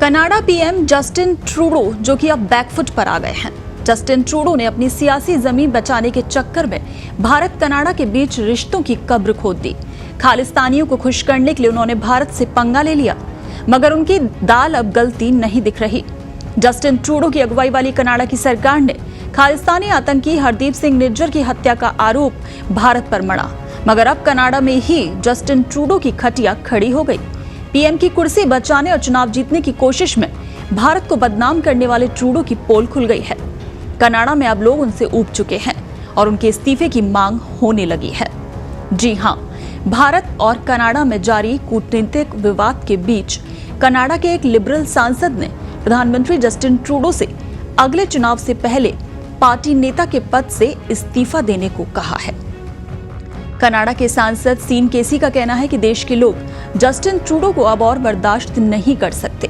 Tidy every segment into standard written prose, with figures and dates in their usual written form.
Canada PM Justin Trudeau जो कि अब बैकफुट पर आ गए हैं। जस्टिन ट्रूडो ने अपनी सियासी जमीन बचाने के चक्कर में भारत कनाडा के बीच रिश्तों की कब्र खोद दी। खालिस्तानियों को खुश करने के लिए उन्होंने भारत से पंगा ले लिया, मगर उनकी दाल अब गलती नहीं दिख रही। जस्टिन ट्रूडो की अगुवाई वाली कनाडा की सरकार ने खालिस्तानी आतंकी हरदीप सिंह निज्जर की हत्या का आरोप भारत पर मढ़ा, मगर अब कनाडा में ही जस्टिन ट्रूडो की खटिया खड़ी हो गई। पीएम की कुर्सी बचाने और चुनाव जीतने की कोशिश में भारत को बदनाम करने वाले ट्रूडो की पोल खुल गई है। कनाडा में अब लोग उनसे ऊब चुके हैं और उनके इस्तीफे की मांग होने लगी है। जी हां, भारत और कनाडा में जारी कूटनीतिक विवाद के बीच कनाडा के एक लिबरल सांसद ने प्रधानमंत्री जस्टिन ट्रूडो से अगले चुनाव से पहले पार्टी नेता के पद से इस्तीफा देने को कहा है। कनाडा के सांसद सीन केसी का कहना है कि देश के लोग जस्टिन ट्रूडो को अब और बर्दाश्त नहीं कर सकते।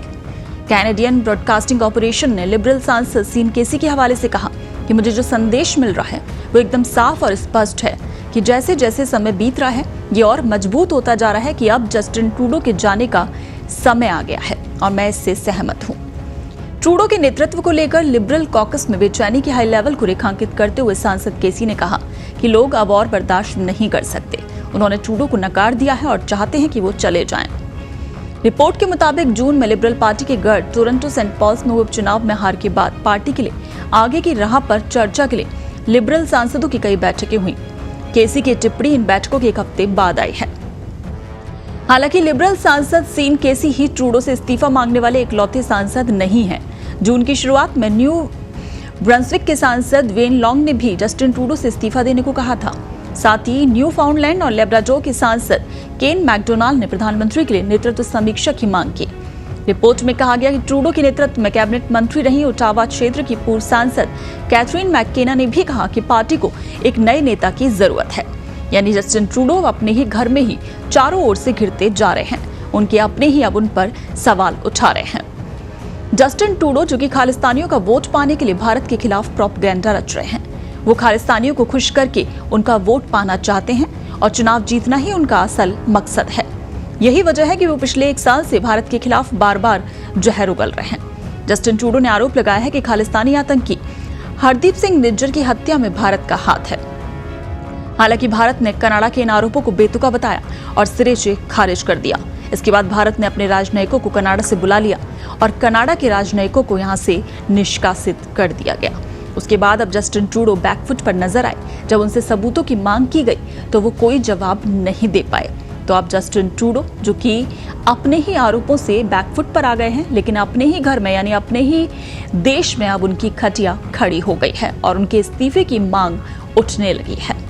कैनेडियन ब्रॉडकास्टिंग कॉर्पोरेशन ने लिबरल सांसद सीन केसी के हवाले से कहा कि मुझे जो संदेश मिल रहा है वो एकदम साफ और स्पष्ट है कि जैसे जैसे समय बीत रहा है ये और मजबूत होता जा रहा है कि अब जस्टिन ट्रूडो के जाने का समय आ गया है और मैं इससे सहमत हूं। ट्रूडो के नेतृत्व को लेकर लिबरल कॉकस में बेचैनी के हाई लेवल को रेखांकित करते हुए सांसद केसी ने कहा कि लोग अब और बर्दाश्त नहीं कर सकते। उन्होंने ट्रूडो को नकार दिया है और चाहते हैं कि वो चले जाएं। रिपोर्ट के मुताबिक जून में लिबरल पार्टी के गढ़ टोरंटो सेंट पॉल्स में हुए उपचुनाव में हार के बाद पार्टी के लिए आगे की राह पर चर्चा के लिए लिबरल सांसदों की कई बैठकें हुई। केसी की टिप्पणी इन बैठकों के एक हफ्ते बाद आई है। हालांकि लिबरल सांसद सीन केसी ही ट्रूडो से इस्तीफा मांगने वाले इकलौते सांसद नहीं हैं। जून की शुरुआत में न्यू ब्रंसविक के सांसद वेन लॉन्ग ने भी जस्टिन ट्रूडो से इस्तीफा देने को कहा था। साथ ही न्यू फाउंडलैंड और लेब्राडोर के सांसद केन मैकडोनाल्ड ने प्रधानमंत्री के लिए नेतृत्व समीक्षा की मांग की। रिपोर्ट में कहा गया कि ट्रूडो के नेतृत्व में कैबिनेट मंत्री रही ओटावा क्षेत्र की पूर्व सांसद कैथरीन मैककेना ने भी कहा कि पार्टी को एक नए नेता की जरूरत है। यानी जस्टिन ट्रूडो अपने ही घर में ही चारों ओर से घिरते जा रहे हैं। उनके अपने ही अब उन पर सवाल उठा रहे हैं। जस्टिन ट्रूडो जो कि खालिस्तानियों का वोट पाने के लिए भारत के खिलाफ प्रोपेगेंडा रच रहे हैं। वो खालिस्तानियों को खुश करके उनका वोट पाना चाहते हैं और चुनाव जीतना ही उनका असल मकसद है। यही वजह है कि वो पिछले 1 साल से भारत के खिलाफ बार बार जहर उगल रहे हैं। जस्टिन ट्रूडो ने आरोप लगाया है कि खालिस्तानी आतंकी हरदीप सिंह निज्जर की हत्या में भारत का हाथ है। हालांकि भारत ने कनाडा के इन आरोपों को बेतुका बताया और सिरे से खारिज कर दिया। इसके बाद भारत ने अपने राजनयिकों को कनाडा से बुला लिया और कनाडा के राजनयिकों को यहां से निष्कासित कर दिया गया। उसके बाद अब जस्टिन ट्रूडो बैकफुट पर नजर आए। जब उनसे सबूतों की मांग की गई तो वो कोई जवाब नहीं दे पाए। तो अब जस्टिन ट्रूडो जो कि अपने ही आरोपों से बैकफुट पर आ गए हैं, लेकिन अपने ही घर में यानी अपने ही देश में अब उनकी खटिया खड़ी हो गई है और उनके इस्तीफे की मांग उठने लगी है।